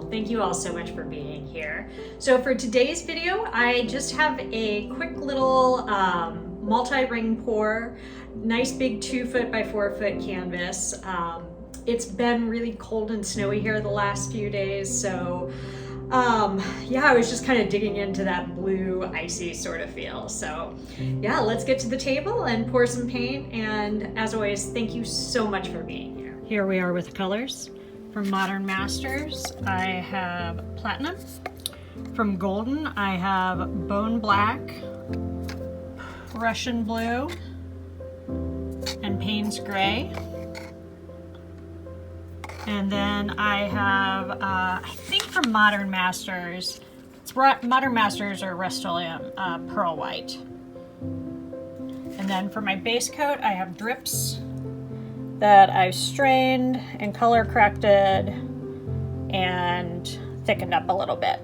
Thank you all so much for being here. So for today's video, I just have a quick little multi-ring pour, nice big 2 foot by 4 foot canvas. It's been really cold and snowy here the last few days, so yeah, I was just kind of digging into that blue, icy sort of feel. So yeah, let's get to the table and pour some paint. And as always, thank you so much for being here. Here we are with colors. From Modern Masters, I have Platinum. From Golden, I have Bone Black, Russian Blue, and Payne's Gray. And then I have, I think from Modern Masters, Modern Masters or Rust-Oleum Pearl White. And then for my base coat, I have drips that I've strained and color corrected and thickened up a little bit.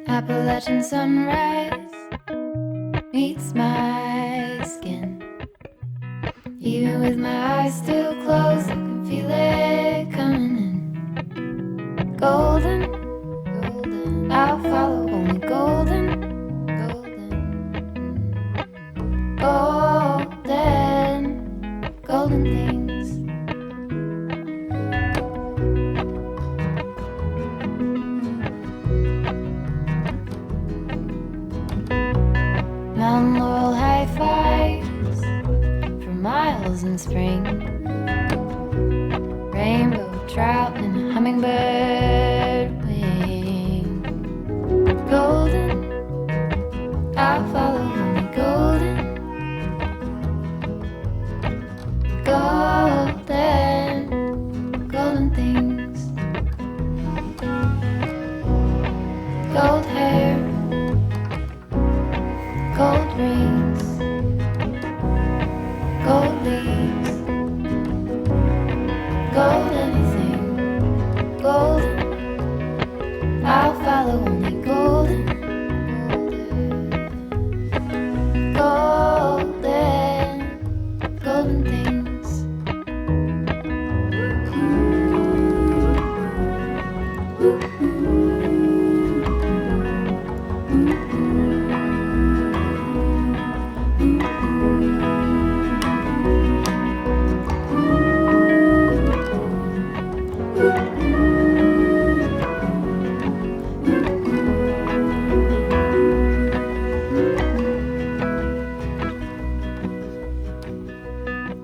Appalachian sunrise meets my skin. Even with my eyes still closed, I can feel it coming in. Golden, golden, I'll follow only golden, golden, golden, golden things. Mountain laurel high fives for miles in spring. Rainbow trout and a hummingbird wing. Golden, I'll follow only golden, golden, golden things. Gold hair, gold rings, gold leaves, gold anything, golden, I'll follow only golden, golden, golden things.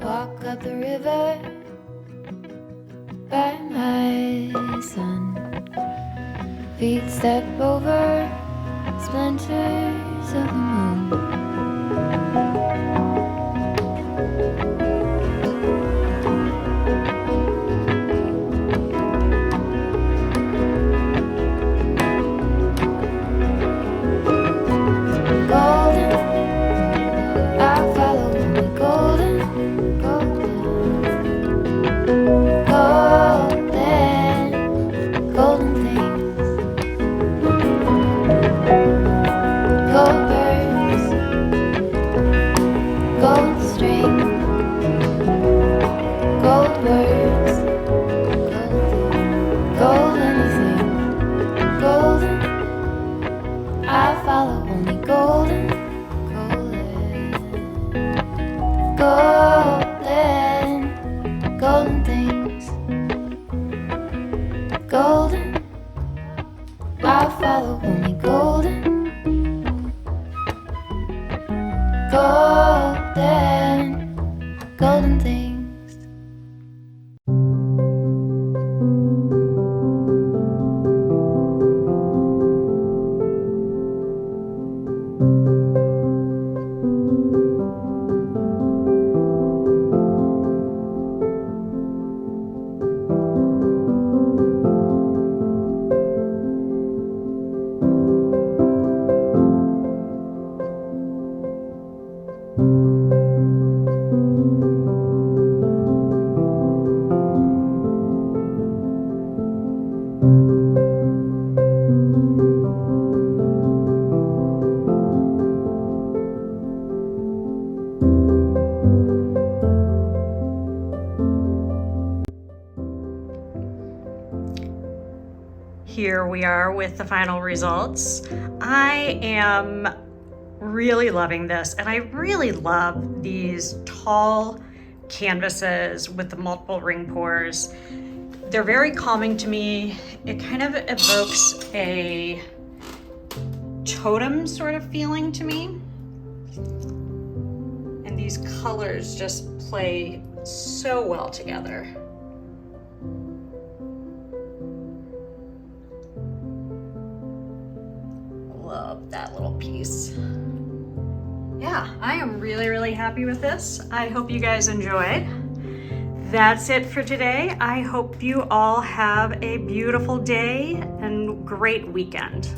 Walk up the river by my son. Feet step over splinters of the moon. Golden, I'll follow only golden. here we are with the final results. I am really loving this, and I really love these tall canvases with the multiple ring pours. They're very calming to me. It kind of evokes a totem sort of feeling to me. And these colors just play so well together. Love that little piece. Yeah, I am really, really happy with this. I hope you guys enjoyed. That's it for today. I hope you all have a beautiful day and great weekend.